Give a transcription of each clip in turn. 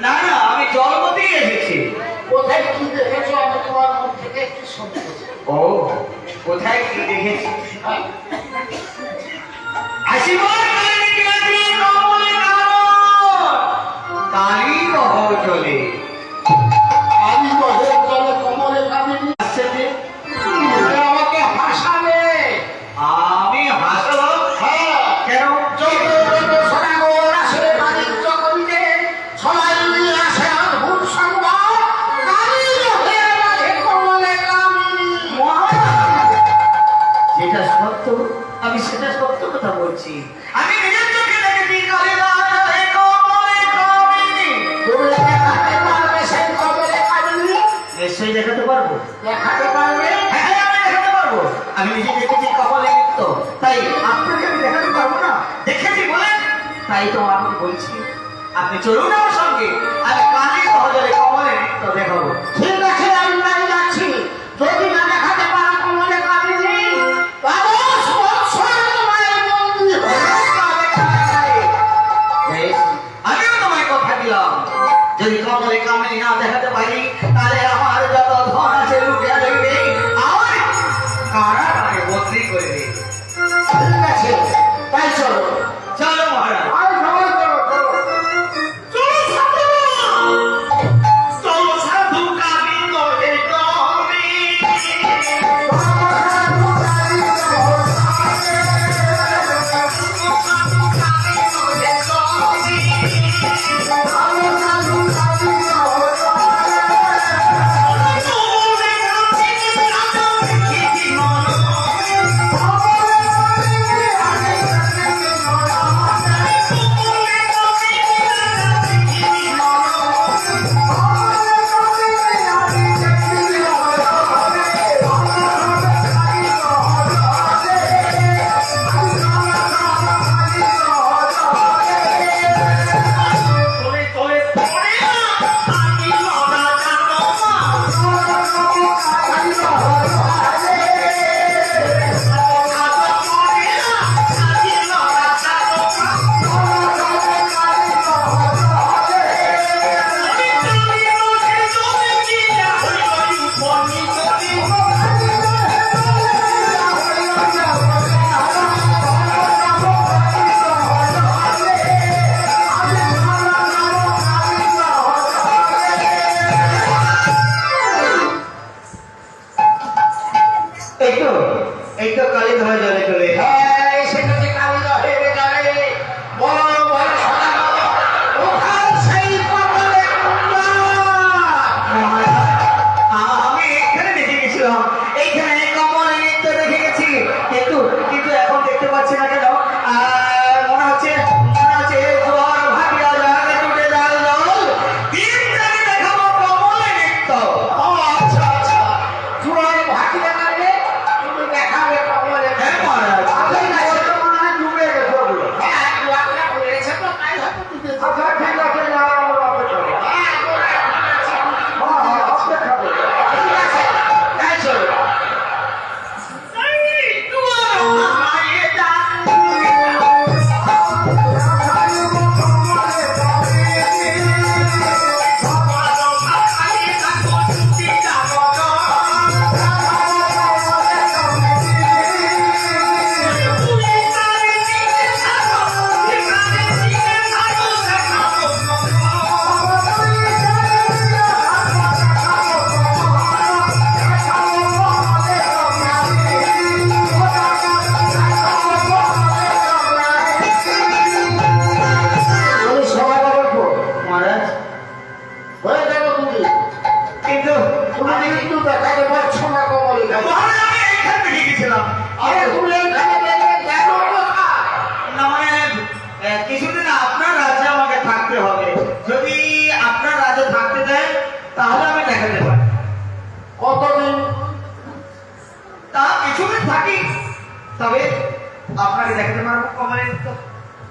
না না আমি জলপথেই এসেছি। কোথায় কি দেখেছো আমি তোমার মুখ থেকে একটু শুনতে চাই। ও কোথায় কি দেখেছি? কালী বহর জলে আমি বহের জলে কমলে কামিনী আসছে যে আমাকে হাসাবে। আমি হাসলো? হ্যাঁ কেন? যেটা সত্য আমি সেটা সত্য কথা বলছি। আমি নিজের চোখে দেখেছি কালী বহরে কমলে কামিনী। নিশ্চয়ই দেখাতে পারবো। দেখাতে পারবে? হ্যাঁ আমি দেখাতে পারবো। আমি নিজে দেখেছি কমলে নৃত্য, তাই আপনাকে আমি দেখাতে পারবো না? দেখেছি বলে তাই তো আমি বলছি আপনি চলুন আমার সঙ্গে, আমি কালী বহরে কমলে নৃত্য দেখাবো। ঠিক আছে আমি বাড়ি যাচ্ছি। যদি না দেখাতে পারো কমলে কামিনী আমিও তোমায় কথা দিলাম, যদি কমলে কামিনী না দেখাতে পারি তাহলে আমার যত ধন আছে লুকিয়ে রইবে আমার কারাগারে বদলি করে দেবে। ঠিক আছে তাই চলো। চলো মহারাজ। চলো সাধু কামিনী হে কমে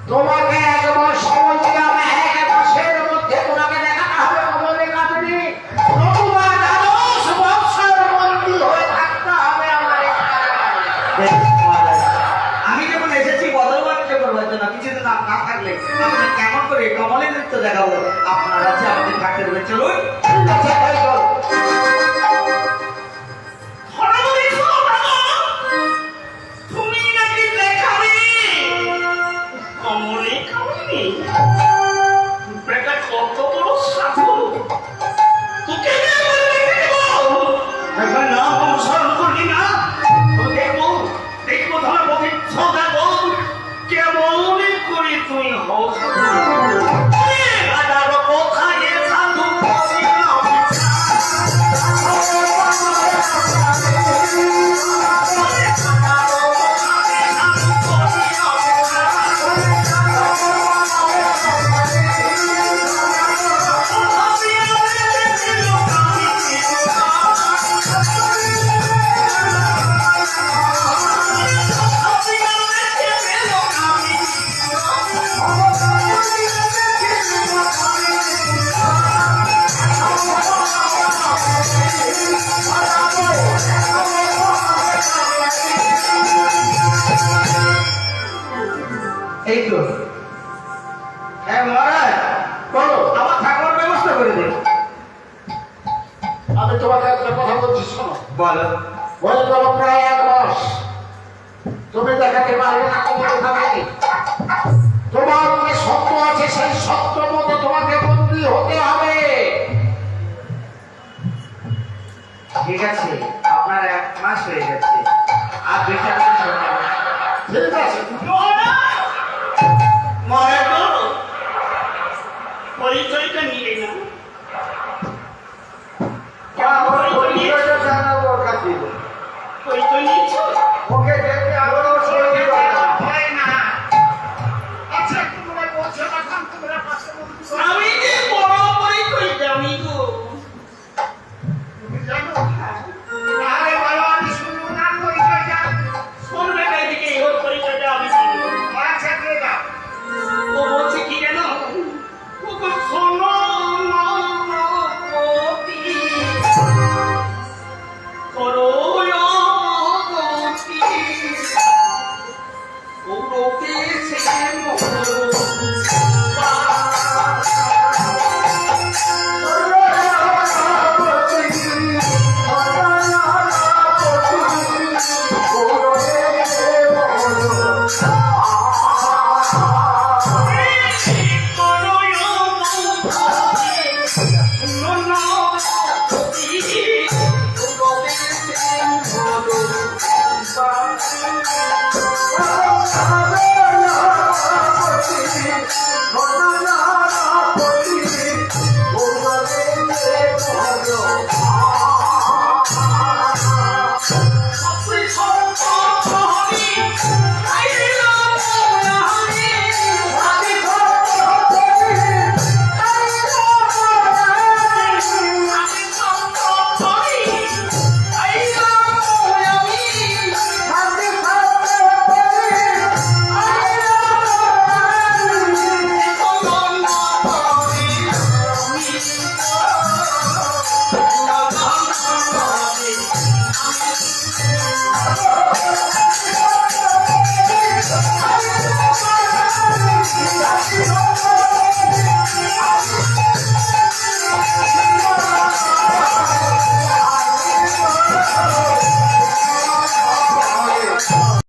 তোমাকে এক মাস সময় দিলাম, এক মাসের মধ্যে তোমাকে দেখাতে হবে কমলে কামিনী। নতুবা দ্বাদশ বৎসর বন্দী হয়ে থাকতে হবে আমার এই কারাগারে। বেশ, মহারাজ, আমি যখন এসেছি বদল বাণিজ্য করবার জন্য, কিছুদিন না থাকলে আমরা কেমন করে কমলে নৃত্য দেখাবো? আপনারা আছে আমাদের থাকতে দেবে, চলুন। ঠিক আছে, তাই চল। তুমি নাকি দেখাবে কমলে কামিনী? বেটা কত বড় সাধু, তোকে একবার না অনুসরণ করলি না? দেখবো দেখবো ধনপতি সদাগর কেমন করে তুই হও সাধু। রাজার কোথায় সাধু এই তো। হ্যাঁ মহারাজ, বলো। আমার থাকবার ব্যবস্থা করে দিন। আমি তোমাকে একটা কথা বলছি, শোনো। বলো। বলে গেল প্রায় এক মাস তুমি দেখাতে পারবে না কমলে কামিনী। তোমার যে সত্য আছে সেই সত্য মতো তোমাকে বন্দী হতে হবে। ঠিক আছে, আপনার 1 মাস হয়ে গেছে, আর 2টা মাস হয়ে যাবে। ঠিক আছে, মহারাজ পরিচয়টা নিয়ে